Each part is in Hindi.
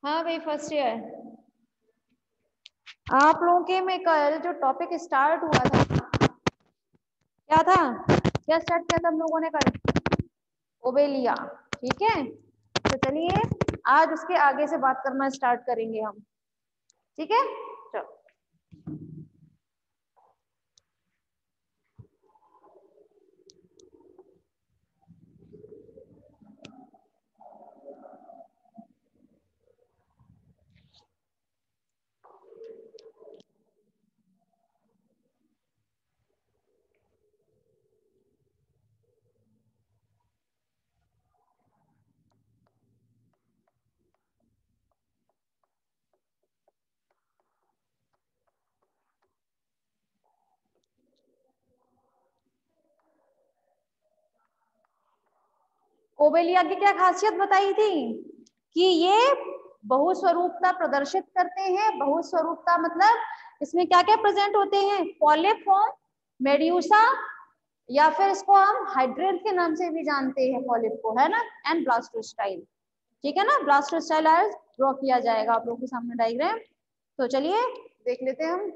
हाँ भाई, फर्स्ट ईयर। आप लोगों के में कल जो टॉपिक स्टार्ट हुआ था, क्या था? क्या स्टार्ट किया था हम लोगों ने कल? ओबेलिया। ठीक है, तो चलिए आज उसके आगे से बात करना स्टार्ट करेंगे हम। ठीक है, चलो। ओबेलिया की क्या खासियत बताई थी कि ये बहुस्वरूपता प्रदर्शित करते हैं। बहुस्वरूपता मतलब इसमें क्या क्या प्रेजेंट होते हैं? पॉलिफॉर्म, मेड्यूसा, या फिर इसको हम हाइड्रेंथ के नाम से भी जानते हैं पॉलिप को, है ना, एंड ब्लास्टोस्टाइल। ठीक है ना, ब्लास्टोस्टाइल आज ड्रॉ किया जाएगा आप लोगों के सामने डायग्राम। तो चलिए देख लेते हैं हम।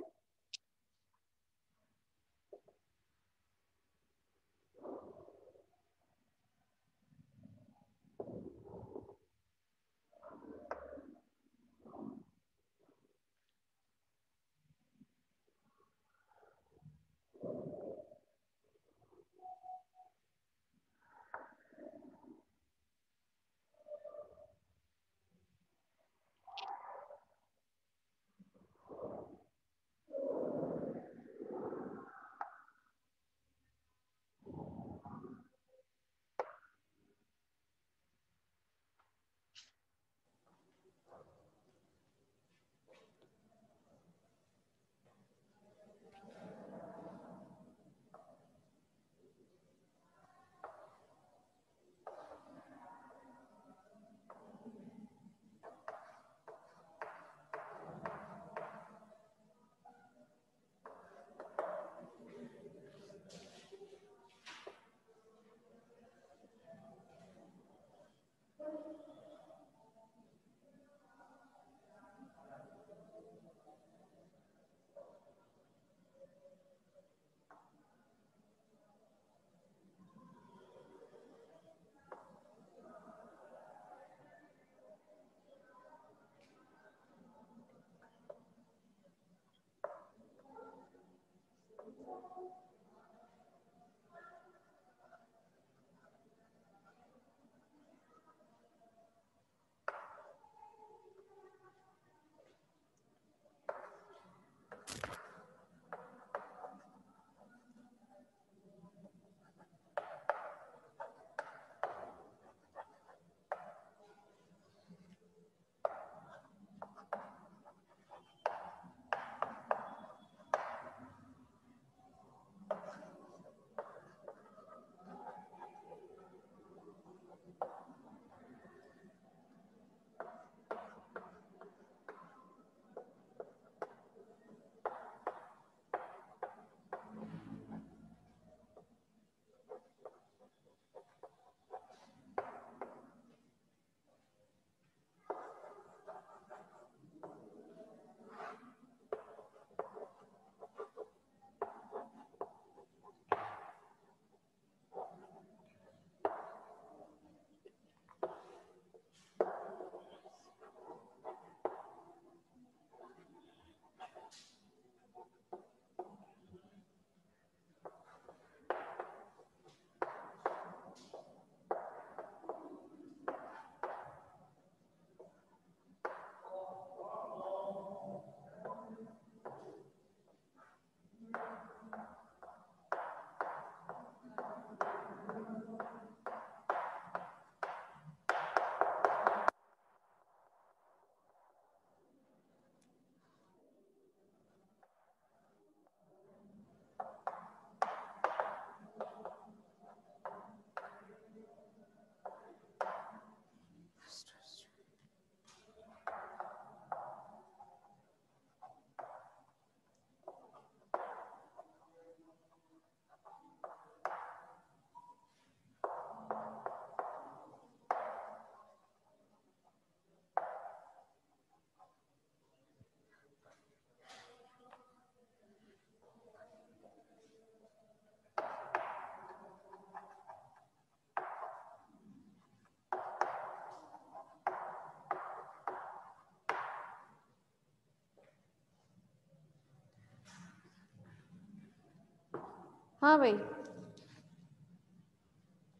हाँ भाई,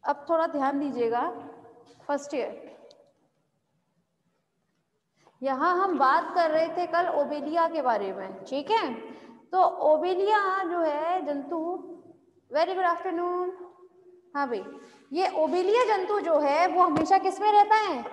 अब थोड़ा ध्यान दीजिएगा। फर्स्ट ईयर, यहाँ हम बात कर रहे थे कल ओबेलिया के बारे में, ठीक है। तो ओबेलिया जो है जंतु, वेरी गुड आफ्टरनून। हाँ भाई, ये ओबेलिया जंतु जो है वो हमेशा किस में रहता है?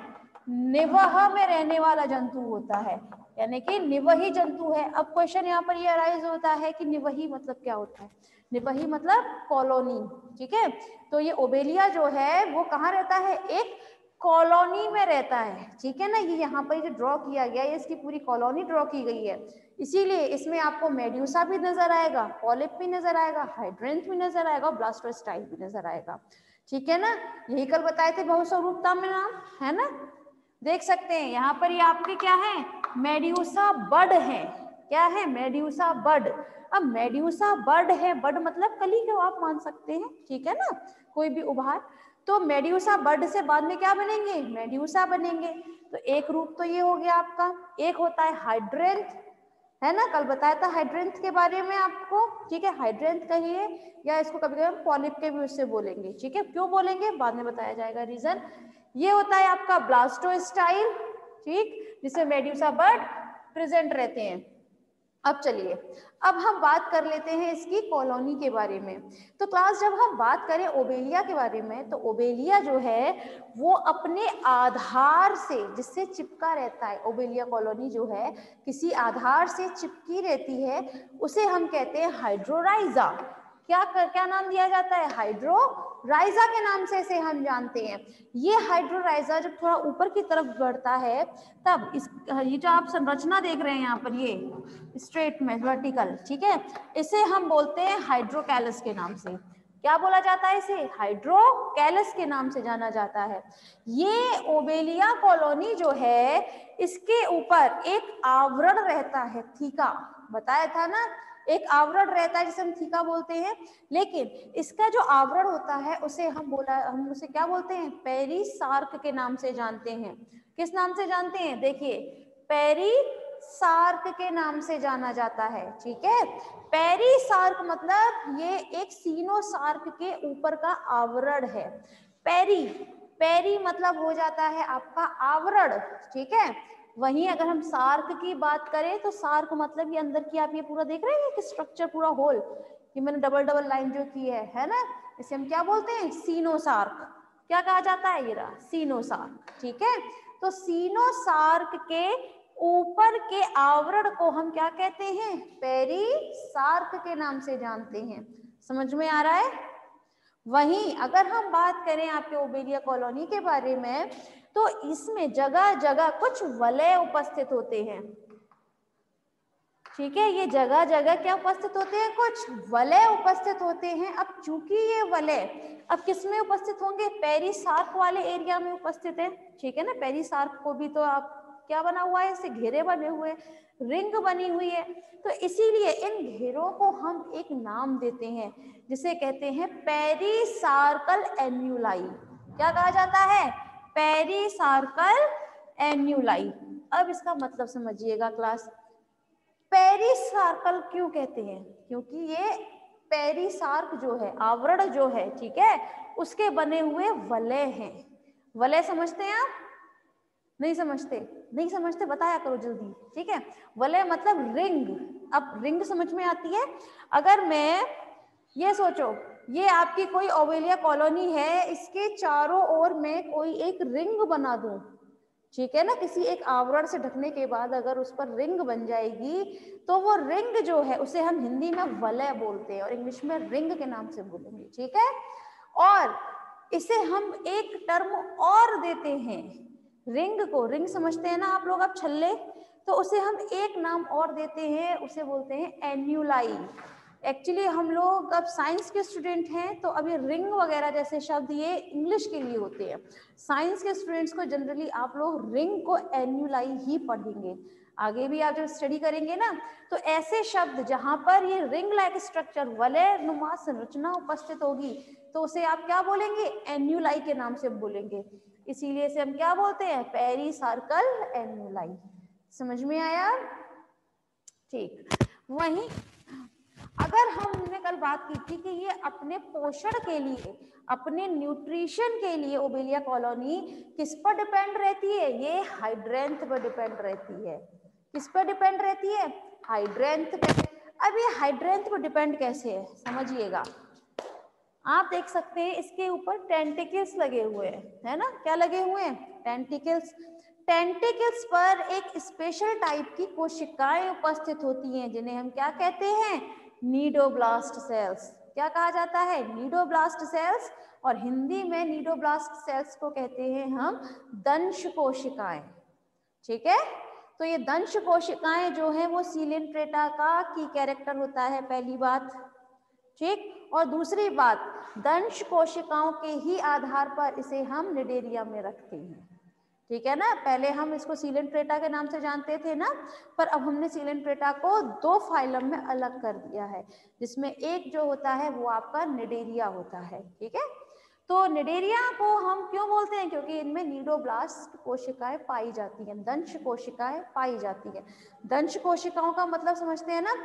निवह में रहने वाला जंतु होता है, यानी कि निवही जंतु है। अब क्वेश्चन यहाँ पर ये अराइज होता है कि निवही मतलब क्या होता है? निवही मतलब कॉलोनी, ठीक है। तो ये ओबेलिया जो है वो कहाँ रहता है? एक कॉलोनी में रहता है, ठीक है ना। ये यहाँ पर जो ड्रॉ किया गया है इसकी पूरी कॉलोनी ड्रॉ की गई है, इसीलिए इसमें आपको मेड्यूसा भी नजर आएगा, पॉलिप भी नजर आएगा, हाइड्रेंथ भी नजर आएगा, ब्लास्टोस्टाइल भी नजर आएगा, ठीक है ना। यही कल बताए थे बहुस्वरूपता में नाम, है ना। देख सकते हैं यहाँ पर ये आपके क्या है? मेड्यूसा बर्ड है। क्या है? Medusa bird. अब मेड्यूसा बर्ड है, बर्ड मतलब कली को आप मान सकते हैं, ठीक है ना, कोई भी उभार। तो मेड्यूसा बर्ड से बाद में क्या बनेंगे? मेड्यूसा बनेंगे। तो एक रूप तो ये हो गया आपका। एक होता है हाइड्रेंथ, है ना, कल बताया था हाइड्रेंथ के बारे में आपको, ठीक है। हाइड्रेंथ कहिए या इसको कभी कभी पॉलिप के भी उससे बोलेंगे, ठीक है। क्यों बोलेंगे बाद में बताया जाएगा रीजन। ये होता है आपका ब्लास्टोस्टाइल, ठीक, जिसमें मेड्यूसा बर्ड प्रेजेंट रहते हैं। अब चलिए, अब हम बात कर लेते हैं इसकी कॉलोनी के बारे में। तो क्लास जब हम बात करें ओबेलिया के बारे में, तो ओबेलिया जो है वो अपने आधार से जिससे चिपका रहता है, ओबेलिया कॉलोनी जो है किसी आधार से चिपकी रहती है, उसे हम कहते हैं हाइड्रोराइजा। क्या नाम दिया जाता है? हाइड्रोराइजा के नाम से इसे हम जानते हैं। ये हाइड्रोराइजा जब थोड़ा ऊपर की तरफ बढ़ता है तब ये जो आप संरचना देख रहे हैं यहाँ पर, ये स्ट्रेट में वर्टिकल, ठीक है, इसे हम बोलते हैं हाइड्रोकैलस के नाम से। क्या बोला जाता है इसे? हाइड्रोकैलस के नाम से जाना जाता है। ये ओबेलिया कॉलोनी जो है इसके ऊपर एक आवरण रहता है, थीका, बताया था ना, एक आवरण रहता है जिसे हम थीका बोलते हैं। लेकिन इसका जो आवरण होता है उसे हम उसे क्या बोलते हैं? पेरिसार्क के नाम से जानते हैं। किस नाम से जानते हैं? देखिए, पेरिसार्क के नाम से जाना जाता है, ठीक है। पेरिसार्क मतलब ये एक सीनोसार्क के ऊपर का आवरण है। पेरी मतलब हो जाता है आपका आवरण, ठीक है। वहीं अगर हम सार्क की बात करें तो सार्क मतलब ये अंदर की, आप ये पूरा देख रहे हैं कि स्ट्रक्चर पूरा होल, कि मैंने डबल लाइन जो की है ना, इसे हम क्या बोलते हैं? सीनोसार्क। क्या कहा जाता है? ये रहा सीनोसार्क, ठीक है। तो सीनोसार्क के ऊपर के आवरण को हम क्या कहते हैं? पेरिसार्क के नाम से जानते हैं। समझ में आ रहा है? वहीं अगर हम बात करें आपके ओबेलिया कॉलोनी के बारे में, तो इसमें जगह जगह कुछ वलय उपस्थित होते हैं, ठीक है। ये जगह जगह क्या उपस्थित होते हैं? कुछ वलय उपस्थित होते हैं। अब चूंकि ये वलय अब किस में उपस्थित होंगे? पेरिसार्क वाले एरिया में उपस्थित है, ठीक है ना। पेरिसार्क को भी तो आप क्या बना हुआ है? इससे घेरे बने हुए, रिंग बनी हुई है। तो इसीलिए इन घेरों को हम एक नाम देते हैं जिसे कहते हैं पेरिसार्कल एन्यूलाई। क्या कहा जाता है? पेरिसार्कल एन्यूलाई। अब इसका मतलब समझिएगा क्लास, पेरिसार्कल क्यों कहते हैं? क्योंकि ये पेरिसार्क जो है, आवरण जो है, ठीक है, उसके बने हुए वलय हैं। वलय समझते हैं आप? नहीं समझते? नहीं समझते बताया करो जल्दी, ठीक है। वलय मतलब रिंग। अब रिंग समझ में आती है? अगर मैं ये सोचो, ये आपकी कोई ओबेलिया कॉलोनी है, इसके चारों ओर मैं कोई एक रिंग बना दूं, ठीक है ना, किसी एक आवरण से ढकने के बाद अगर उस पर रिंग बन जाएगी, तो वो रिंग जो है उसे हम हिंदी में वलय बोलते हैं और इंग्लिश में रिंग के नाम से बोलेंगे, ठीक है। और इसे हम एक टर्म और देते हैं, रिंग को, रिंग समझते हैं ना आप लोग, अब छल्ले, तो उसे हम एक नाम और देते हैं, उसे बोलते हैं एन्यूलाई। एक्चुअली हम लोग अब साइंस के स्टूडेंट हैं, तो अभी रिंग वगैरह जैसे शब्द ये इंग्लिश के लिए होते हैं। साइंस के स्टूडेंट्स को जनरली आप लोग रिंग को एन्यूलाई ही पढ़ेंगे। आगे भी आप जब स्टडी करेंगे ना, तो ऐसे शब्द जहां पर ये रिंग लाइक स्ट्रक्चर, वलय नुमा संरचना उपस्थित होगी, तो उसे आप क्या बोलेंगे? एन्यूलाई के नाम से बोलेंगे। इसीलिए इसे हम क्या बोलते हैं? पेरिसार्कल एन्यूलाई। समझ में आया? ठीक। वहीं अगर हमने कल बात की थी कि ये अपने पोषण के लिए, अपने न्यूट्रिशन के लिए ओबेलिया कॉलोनी किस पर डिपेंड रहती है? ये हाइड्रेंथ पर डिपेंड रहती है। किस पर डिपेंड रहती है? हाइड्रेंथ पे। अब ये हाइड्रेंथ पर डिपेंड कैसे है समझिएगा। आप देख सकते हैं इसके ऊपर टेंटिकल्स लगे हुए हैं, है ना? क्या लगे हुए हैं? टेंटिकल्स। टेंटिकल्स पर एक स्पेशल टाइप की कोशिकाएं उपस्थित होती हैं जिन्हें हम क्या कहते हैं? Cnidoblast cells. क्या कहा जाता है? Cnidoblast cells. और हिंदी में नीडोब्लास्ट सेल्स को कहते हैं हम दंश कोशिकाएं। ठीक है, तो ये दंश कोशिकाएं जो है वो सीलेंट्रेटा का की कैरेक्टर होता है, पहली बात। ठीक, और दूसरी बात, दंश कोशिकाओं के ही आधार पर इसे हम निडेरिया में रखते हैं। ठीक है ना? पहले हम इसको सीलेंट्रेटा के नाम से जानते थे ना, पर अब हमने सीलेंट्रेटा को दो फाइलम में अलग कर दिया है, जिसमें एक जो होता है वो आपका निडेरिया होता है। ठीक है, तो निडेरिया को हम क्यों बोलते हैं? क्योंकि इनमें नीडोब्लास्ट कोशिकाएं पाई जाती हैं, दंश कोशिकाएं पाई जाती हैं। दंश कोशिकाओं का मतलब समझते हैं ना,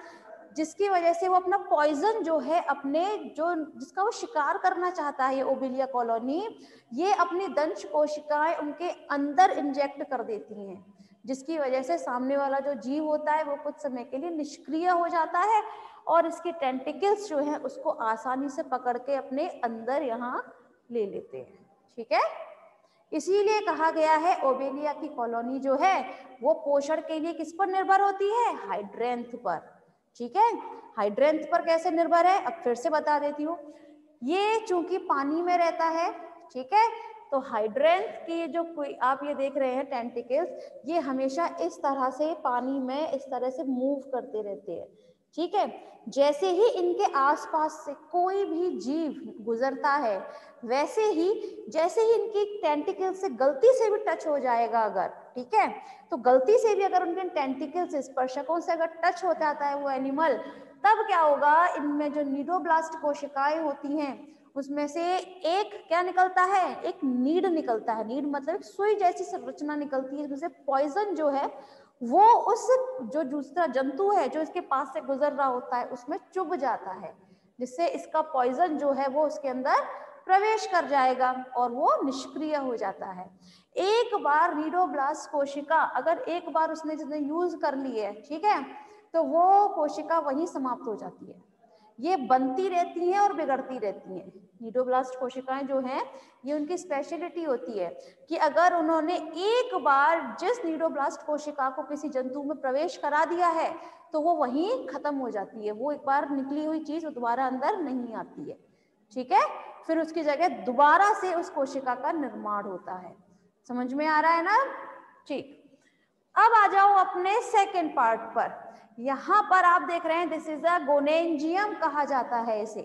जिसकी वजह से वो अपना पॉइजन जो है अपने जो जिसका वो शिकार करना चाहता है ये ओबेलिया कॉलोनी, ये अपनी दंश कोशिकाएं उनके अंदर इंजेक्ट कर देती हैं, जिसकी वजह से सामने वाला जो जीव होता है वो कुछ समय के लिए निष्क्रिय हो जाता है और इसके टेंटिकल्स जो है उसको आसानी से पकड़ के अपने अंदर यहाँ ले लेते हैं। ठीक है, इसीलिए कहा गया है ओबेलिया की कॉलोनी जो है वो पोषण के लिए किस पर निर्भर होती है? हाइड्रेंथ पर। ठीक है, हाइड्रेंथ पर कैसे निर्भर है? अब फिर से बता देती हूँ। ये चूंकि पानी में रहता है, ठीक है, तो हाइड्रेंथ की जो कोई आप ये देख रहे हैं टेंटिकल्स, ये हमेशा इस तरह से पानी में इस तरह से मूव करते रहते हैं। ठीक है, जैसे ही इनके आसपास से कोई भी जीव गुजरता है, वैसे ही जैसे ही इनकी टेंटिकल से गलती से भी टच हो जाएगा अगर, ठीक है, तो गलती से भी अगर उनके टेंटिकल से, स्पर्शकों से अगर टच हो जाता है वो एनिमल, तब क्या होगा? इनमें जो नीडोब्लास्ट कोशिकाएं होती हैं उसमें से एक क्या निकलता है? एक नीड निकलता है। नीड मतलब सुई जैसी संरचना निकलती है, जिससे पॉइजन जो है वो उस जो दूसरा जंतु है जो इसके पास से गुजर रहा होता है उसमें चुभ जाता है, जिससे इसका पॉइजन जो है वो उसके अंदर प्रवेश कर जाएगा और वो निष्क्रिय हो जाता है। एक बार नीडोब्लास्ट कोशिका अगर एक बार उसने जिसने यूज कर ली है, ठीक है, तो वो कोशिका वहीं समाप्त हो जाती है। ये बनती रहती हैं और बिगड़ती रहती हैं। नीडोब्लास्ट कोशिकाएं जो हैं ये उनकी स्पेशलिटी होती है कि अगर उन्होंने एक बार जिस नीडोब्लास्ट कोशिका को किसी जंतु में प्रवेश करा दिया है तो वो वहीं खत्म हो जाती है। वो एक बार निकली हुई चीज दोबारा अंदर नहीं आती है। ठीक है, फिर उसकी जगह दोबारा से उस कोशिका का निर्माण होता है। समझ में आ रहा है ना? ठीक, अब आ जाओ अपने सेकेंड पार्ट पर। यहाँ पर आप देख रहे हैं दिस इज अ गोनेंजियम कहा जाता है इसे।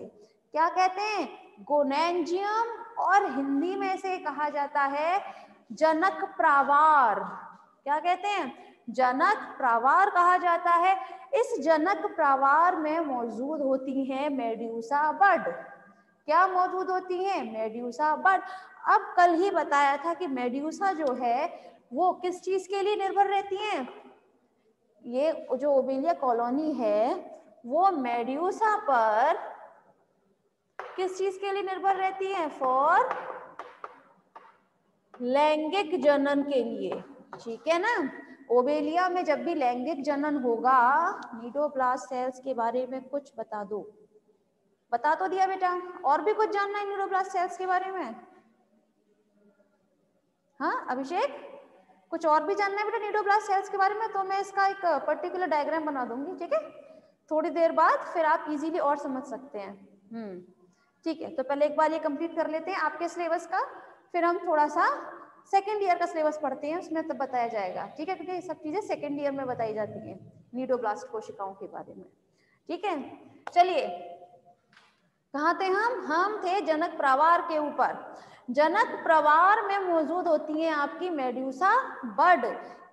क्या कहते हैं? गोनेंजियम। और हिंदी में इसे कहा जाता है जनक प्रावार। क्या कहते हैं? जनक प्रावार कहा जाता है। इस जनक प्रावार में मौजूद होती हैं मेड्यूसा बड। क्या मौजूद होती हैं? मेड्यूसा बड। अब कल ही बताया था कि मेड्यूसा जो है वो किस चीज के लिए निर्भर रहती हैं? ये जो ओबेलिया कॉलोनी है वो मेड्यूसा पर किस चीज के लिए निर्भर रहती है? फॉर लैंगिक जनन के लिए। ठीक है ना? ओबेलिया में जब भी लैंगिक जनन होगा, नीडोब्लास्ट सेल्स के बारे में कुछ बता दो। बता तो दिया बेटा, और भी कुछ जानना है नीडोब्लास्ट सेल्स के बारे में? हाँ अभिषेक, कुछ और भी जानना है बेटा नीडोब्लास्ट सेल्स के बारे में? तो मैं इसका एक पर्टिकुलर डायग्राम बना दूंगी, ठीक है, थोड़ी देर बाद, फिर आप इजीली और समझ सकते हैं। ठीक है, तो पहले एक बार ये कंप्लीट कर लेते हैं आपके सिलेबस का, फिर हम थोड़ा सा सेकेंड ईयर का सिलेबस पढ़ते हैं, उसमें तब बताया जाएगा। ठीक है, क्योंकि ये सब चीजें सेकेंड ईयर में बताई जाती हैं नीडोब्लास्ट कोशिकाओं के बारे में। ठीक है, चलिए कहाँ थे हम थे जनक प्रावार के ऊपर। जनक प्रावार में मौजूद होती हैं आपकी मेड्यूसा बड।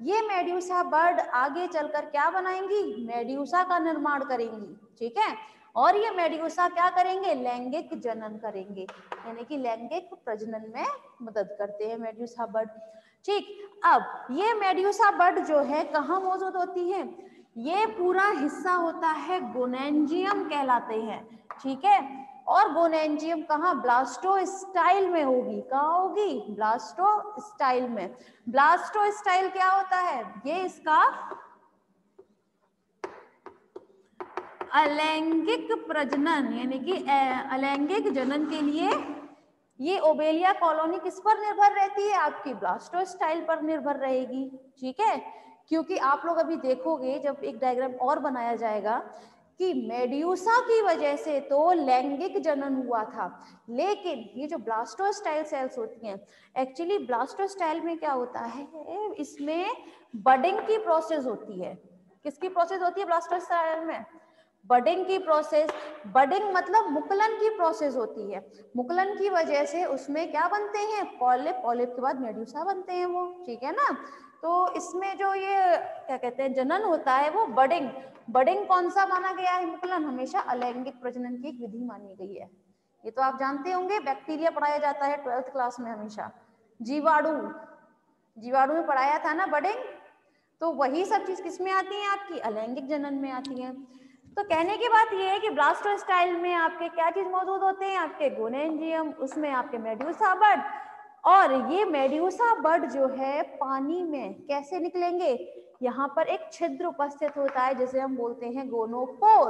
ये मेड्यूसा बड आगे चलकर क्या बनाएंगी? मेड्यूसा का निर्माण करेंगी। ठीक है, और ये मेड्यूसा क्या करेंगे? लैंगिक जनन करेंगे, यानी कि लैंगिक प्रजनन में मदद करते हैं मेड्यूसा बड। ठीक, अब ये मेड्यूसा बड जो है कहाँ मौजूद होती है? ये पूरा हिस्सा होता है गोनेंजियम कहलाते हैं, ठीक है। और गोनेंजियम कहाँ, ब्लास्टोस्टाइल में होगी। कहाँ होगी, ब्लास्टोस्टाइल में। ब्लास्टोस्टाइल क्या होता है, ये इसका अलैंगिक प्रजनन यानी कि अलैंगिक जनन के लिए ये ओबेलिया कॉलोनी किस पर निर्भर रहती है, आपकी ब्लास्टोस्टाइल पर निर्भर रहेगी, ठीक है। क्योंकि आप लोग अभी देखोगे जब एक डायग्राम और बनाया जाएगा कि मेड्यूसा की वजह से तो लैंगिक जनन हुआ था, लेकिन ये जो ब्लास्टोस्टाइल सेल्स होती हैं, एक्चुअली ब्लास्टोस्टाइल में क्या होता है, इसमें बडिंग की प्रोसेस होती है। किसकी प्रोसेस होती है ब्लास्टोस्टाइल में, बडिंग की प्रोसेस। बडिंग मतलब मुकुलन की प्रोसेस होती है। मुकुलन की वजह से उसमें क्या बनते हैं, पॉलिप, पॉलिप के बाद मेड्यूसा बनते हैं वो, ठीक है ना। तो इसमें जो ये क्या कहते हैं जनन होता है वो बडिंग। बडिंग कौन सा माना गया है, मुकुलन हमेशा अलैंगिक प्रजनन की एक विधि मानी गई है। ये तो आप जानते होंगे, बैक्टीरिया पढ़ाया जाता है 12th क्लास में हमेशा। जीवाणु, जीवाणु में पढ़ाया था ना बडिंग। तो वही सब चीज किसमें आती है, आपकी अलैंगिक जनन में आती है। तो कहने की बात ये है कि ब्लास्टोस्टाइल में आपके क्या चीज मौजूद होते हैं, आपके गोनेंजियम, उसमें आपके मेड्यूसा बड। और ये मेड्यूसा बड जो है पानी में कैसे निकलेंगे, यहाँ पर एक छिद्र उपस्थित होता है जिसे हम बोलते हैं गोनोपोर।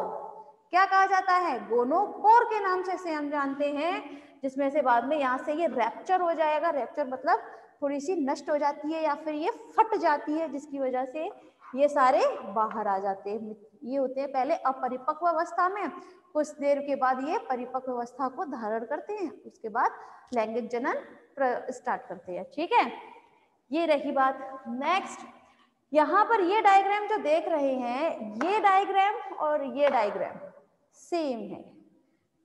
क्या कहा जाता है, गोनोपोर के नाम से इसे हम जानते हैं, जिसमें से बाद में यहाँ से ये रैप्चर हो जाएगा। रैप्चर मतलब थोड़ी सी नष्ट हो जाती है या फिर ये फट जाती है, जिसकी वजह से ये सारे बाहर आ जाते हैं। ये होते हैं पहले अपरिपक्व अवस्था में, कुछ देर के बाद ये परिपक्व अवस्था को धारण करते हैं, उसके बाद लैंगिक जनन स्टार्ट करते हैं, ठीक है। ये रही बात। नेक्स्ट, यहाँ पर ये डायग्राम जो देख रहे हैं, ये डायग्राम और ये डायग्राम सेम है,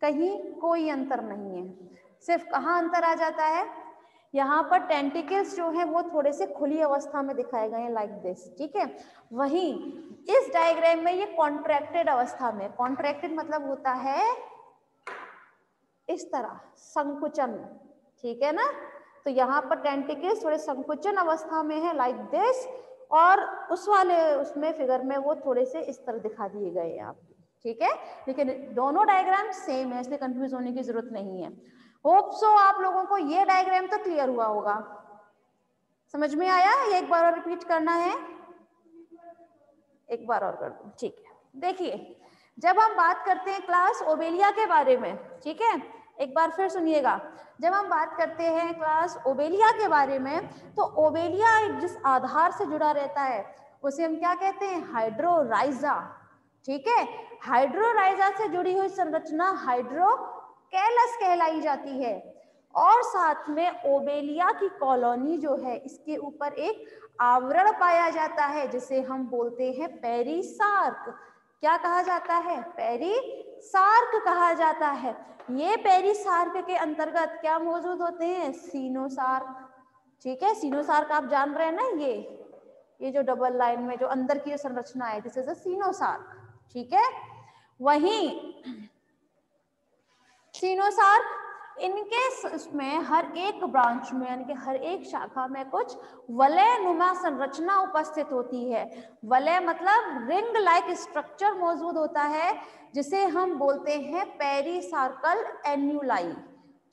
कहीं कोई अंतर नहीं है। सिर्फ कहाँ अंतर आ जाता है, यहाँ पर टेंटिकल्स जो है वो थोड़े से खुली अवस्था में दिखाए गए हैं लाइक दिस, ठीक है। वहीं इस डायग्राम में ये कॉन्ट्रैक्टेड अवस्था में, कॉन्ट्रैक्टेड मतलब होता है इस तरह संकुचन, ठीक है ना। तो यहाँ पर टेंटिकल्स थोड़े संकुचन अवस्था में है लाइक दिस, और उस वाले उसमें फिगर में वो थोड़े से इस तरह दिखा दिए गए हैं आपको, ठीक है। लेकिन दोनों डायग्राम सेम है, इसलिए कंफ्यूज होने की जरूरत नहीं है। होप सो आप लोगों को ये डायग्राम तो क्लियर हुआ होगा, समझ में आया। ये एक बार और रिपीट करना है, एक बार और कर दूं, ठीक है। देखिए, जब हम बात करते हैं क्लास ओबेलिया के बारे में, ठीक है, एक बार फिर सुनिएगा। जब हम बात करते हैं क्लास ओबेलिया के बारे में, तो ओबेलिया जिस आधार से जुड़ा रहता है उसे हम क्या कहते हैं, हाइड्रोराइजा, ठीक है। हाइड्रोराइजा से जुड़ी हुई संरचना हाइड्रोकैलस कहलाई जाती है। और साथ में ओबेलिया की कॉलोनी जो है, इसके ऊपर एक आवरण पाया जाता है जिसे हम बोलते हैं पेरिसार्क। क्या कहा जाता है, पेरिसार्क कहा जाता है। ये पेरिसार्क के अंतर्गत क्या मौजूद होते हैं, सीनोसार्क, ठीक है। सीनोसार्क आप जान रहे हैं ना, ये जो डबल लाइन में जो अंदर की संरचना है, दिस इज अ सीनोसार्क, ठीक है। वहीं सीनोसार्क, इनके इसमें हर एक ब्रांच में यानी कि हर एक शाखा में कुछ वलय नुमा संरचना उपस्थित होती है। वलय मतलब रिंग लाइक स्ट्रक्चर मौजूद होता है, जिसे हम बोलते हैं पेरिसार्कल एन्यूलाई,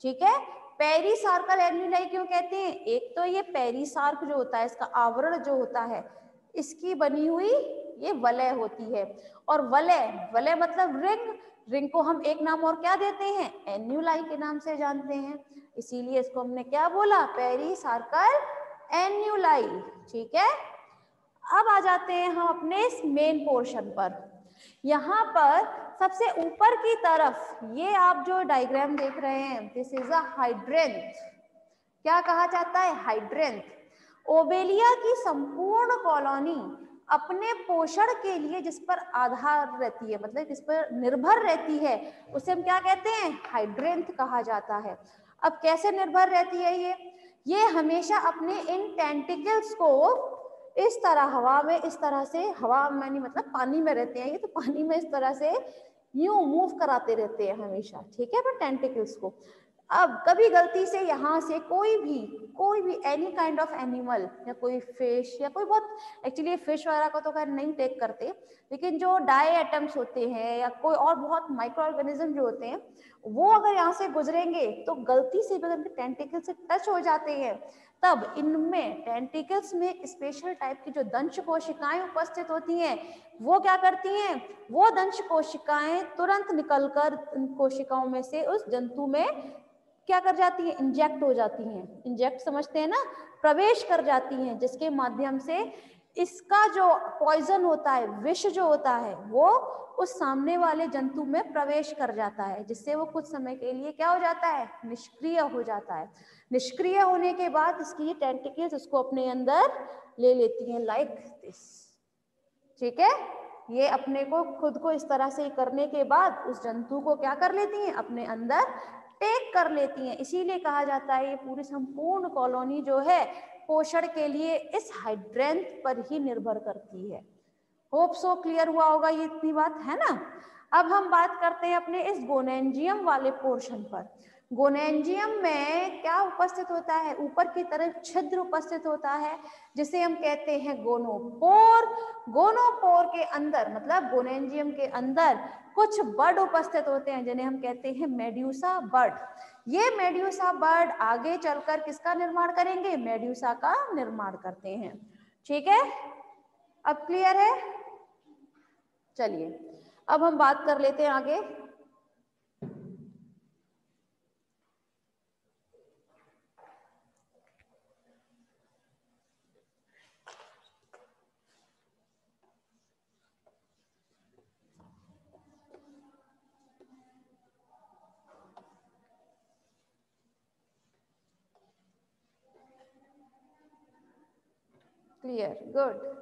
ठीक है। पेरिसार्कल एन्यूलाई क्यों कहते हैं, एक तो ये पेरिसार्क जो होता है, इसका आवरण जो होता है, इसकी बनी हुई ये वलय होती है। और वलय, वलय मतलब रिंग, रिंग को हम एक नाम और क्या देते हैं, एन्यूलाई के नाम से जानते हैं, इसीलिए इसको हमने क्या बोला, पेरिसार्कल एन्यूलाई, ठीक है। अब आ जाते हैं हम अपने इस मेन पोर्शन पर। यहाँ पर सबसे ऊपर की तरफ ये आप जो डायग्राम देख रहे हैं, दिस इज अ हाइड्रेंथ। क्या कहा जाता है, हाइड्रेंथ। ओबेलिया की संपूर्ण कॉलोनी अपने पोषण के लिए जिस पर आधार रहती है, मतलब जिस पर निर्भर रहती है, उसे हम क्या कहते हैं, हाइड्रेंथ कहा जाता है। अब कैसे निर्भर रहती है ये हमेशा अपने इन टेंटिकल्स को इस तरह हवा में, इस तरह से हवा में नहीं मतलब पानी में रहते हैं ये, तो पानी में इस तरह से यूं मूव कराते रहते हैं हमेशा, ठीक है। पर टेंटिकल्स को अब कभी गलती से यहाँ से कोई भी एनी काइंड ऑफ एनिमल या कोई फिश या कोई बहुत एक्चुअली फिश वगैरह को तो खैर नहीं टेक करते, लेकिन जो डाई एटम्स होते हैं या कोई और बहुत माइक्रो ऑर्गेनिज्म जो होते हैं वो अगर यहाँ से गुजरेंगे तो गलती से भी अगर इनके टेंटिकल से टच हो जाते हैं तब इनमें टेंटिकल्स में स्पेशल टाइप की जो दंश कोशिकाएं उपस्थित होती हैं वो क्या करती हैं, वो दंश कोशिकाएं तुरंत निकलकर इन कोशिकाओं में से उस जंतु में क्या कर जाती है, इंजेक्ट हो जाती हैं। इंजेक्ट समझते हैं ना, प्रवेश कर जाती हैं, जिसके माध्यम से इसका जो पॉइजन होता है, विष जो होता है, वो उस सामने वाले जंतु में प्रवेश कर जाता है, जिससे वो कुछ समय के लिए क्या हो जाता है, निष्क्रिय हो जाता है। निष्क्रिय होने के बाद इसकी ये टेंटिकल्स उसको अपने अंदर ले लेती हैं लाइक दिस। ठीक है, ये अपने को खुद को इस तरह से करने के बाद उस जंतु को क्या कर लेती हैं, अपने अंदर टेक कर लेती हैं। इसीलिए कहा जाता है ये पूरी संपूर्ण कॉलोनी जो है पोषण के लिए इस हाइड्रेंथ पर ही निर्भर करती है। होप सो क्लियर हुआ होगा ये इतनी बात, है ना। अब हम बात करते हैं अपने इस गोनेंजियम वाले पोर्शन पर। गोनेंजियम में क्या उपस्थित होता है, ऊपर की तरफ छिद्र उपस्थित होता है जिसे हम कहते हैं गोनोपोर। गोनोपोर के अंदर मतलब गोनेंजियम के अंदर कुछ बर्ड उपस्थित होते हैं जिन्हें हम कहते हैं मेड्यूसा बर्ड। ये मेड्यूसा बर्ड आगे चलकर किसका निर्माण करेंगे, मेड्यूसा का निर्माण करते हैं। ठीक है, अब क्लियर है। चलिए अब हम बात कर लेते हैं आगे। Clear, good.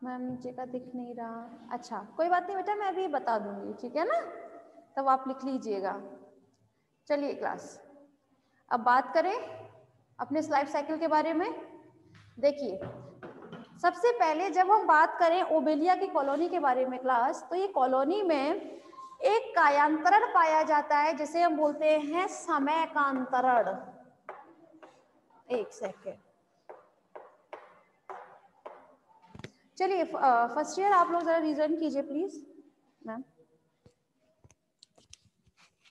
मैम नीचे का दिख नहीं रहा, अच्छा कोई बात नहीं बेटा, मैं अभी बता दूंगी, ठीक है ना, तब आप लिख लीजिएगा। चलिए क्लास, अब बात करें अपने लाइफ साइकिल के बारे में। देखिए सबसे पहले जब हम बात करें ओबेलिया की कॉलोनी के बारे में क्लास, तो ये कॉलोनी में एक कायांतरण पाया जाता है जिसे हम बोलते हैं समय का अंतरण। एक सेकेंड, चलिए फर्स्ट ईयर आप लोग जरा रीजन कीजिए प्लीज। मैम